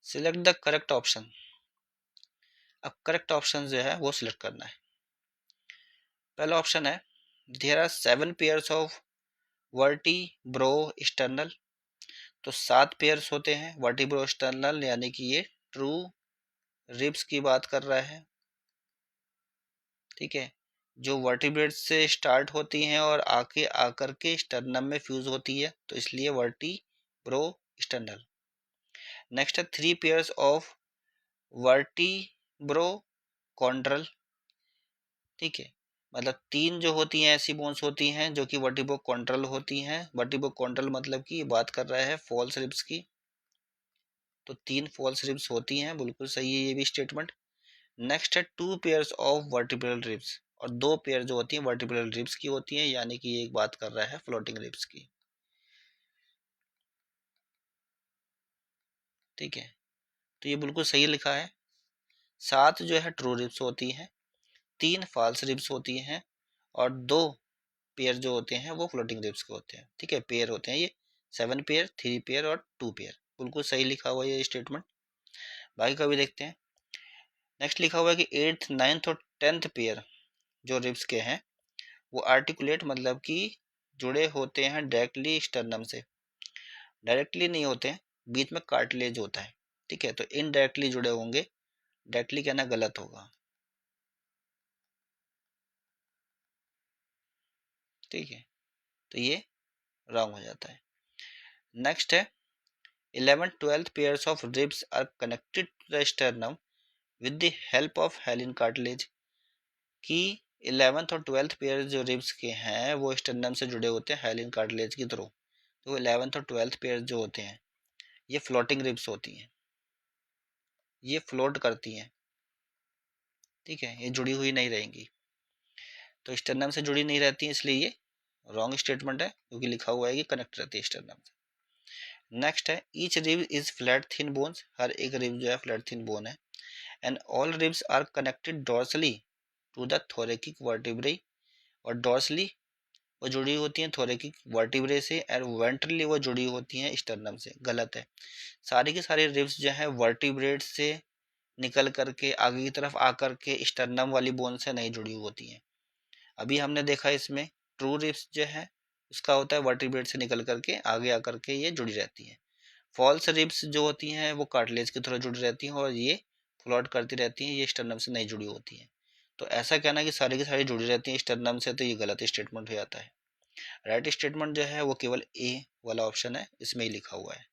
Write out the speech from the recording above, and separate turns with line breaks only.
Select the correct option. अब correct option जो है वो सिलेक्ट करना है। पहला ऑप्शन है there are 7 pairs of vertebrosternal. तो 7 पेयर्स होते हैं वर्टिब्रो स्टर्नल, यानी कि ये ट्रू रिब्स की बात कर रहा है। ठीक है, जो वर्टिब्रेट से स्टार्ट होती हैं और आके आकर के स्टर्नम में फ्यूज होती है, तो इसलिए वर्टिब्रो स्टर्नल। नेक्स्ट है 3 पेयर्स ऑफ वर्टिब्रो कॉन्ड्रल। ठीक है, मतलब 3 जो होती हैं ऐसी बोन्स होती हैं जो कि वर्टिब्रो कॉन्ड्रल होती हैं। वर्टिब्रो कॉन्ड्रल मतलब कि बात कर रहा है फॉल्स रिब्स की। तो 3 फॉल्स रिब्स होती हैं, बिल्कुल सही है ये भी स्टेटमेंट। नेक्स्ट है 2 पेयर्स ऑफ वर्टिब्रल रिब्स, और 2 पेयर जो होती हैं वर्टिब्रल रिब्स की होती हैं, यानी कि ये एक बात कर रहा है फ्लोटिंग रिब्स की। ठीक है, तो ये बिल्कुल सही लिखा है। 7 जो है ट्रू रिब्स होती हैं, 3 फॉल्स रिब्स होती हैं, और 2 पेयर जो होते हैं वो फ्लोटिंग रिब्स के होते हैं। ठीक है, पेयर होते हैं ये 7 पेयर, 3 पेयर और 2 पेयर, बिल्कुल सही लिखा हुआ है ये स्टेटमेंट। बाकी का भी देखते हैं। नेक्स्ट लिखा हुआ है कि 8th 9th और 10th पेयर जो रिब्स के हैं वो आर्टिकुलेट मतलब कि जुड़े होते हैं डायरेक्टली स्टर्नम से। डायरेक्टली नहीं होते हैं, बीच में कार्टिलेज होता है। ठीक है, तो इनडायरेक्टली जुड़े होंगे, डायरेक्टली कहना गलत होगा। ठीक है, तो ये रॉन्ग हो जाता है। नेक्स्ट है 11th 12th pairs of ribs are connected to the sternum with the help of hyaline cartilage. कि 11th और 12th पेयर जो रिब्स के हैं वो स्टर्नम से जुड़े होते हैं हेलिन कार्टिलेज के थ्रू। तो 11th और 12th पेयर जो होते हैं ये फ्लोटिंग रिब्स होती हैं, ये फ्लोट करती हैं। ठीक है, ये जुड़ी हुई नहीं रहेंगी, तो स्टर्नम से जुड़ी नहीं रहती, इसलिए ये रॉन्ग स्टेटमेंट है, क्योंकि लिखा हुआ है कि कनेक्ट रहती है स्टर्नम से। नेक्स्ट है each rib is flat thin bones. हर एक रिब जो है फ्लैट थिन बोन है। And all ribs are connected dorsally to the thoracic vertebrae. और डॉर्सली वो जुड़ी होती हैं थोरेकिक वर्टिब्रे से, और वेंट्रली वो जुड़ी होती हैं स्टर्नम से। गलत है, सारी की सारी रिब्स जो है वर्टिब्रेट से निकल करके आगे की तरफ आकर के स्टर्नम वाली बोन से नहीं जुड़ी होती हैं। अभी हमने देखा इसमें ट्रू रिब्स जो है उसका होता है वर्टिब्रेट से निकल करके आगे आकर के ये जुड़ी रहती हैं। फॉल्स रिब्स जो होती हैं वो कार्टिलेज की तरह जुड़ी रहती हैं और ये फ्लोट करती रहती हैं, ये स्टर्नम से नहीं जुड़ी होती हैं। तो ऐसा कहना कि सारी की सारी जुड़ी रहती हैं स्टर्नम से, तो ये गलत स्टेटमेंट हो जाता है। राइट स्टेटमेंट जो है वो केवल ए वाला ऑप्शन है, इसमें ही लिखा हुआ है।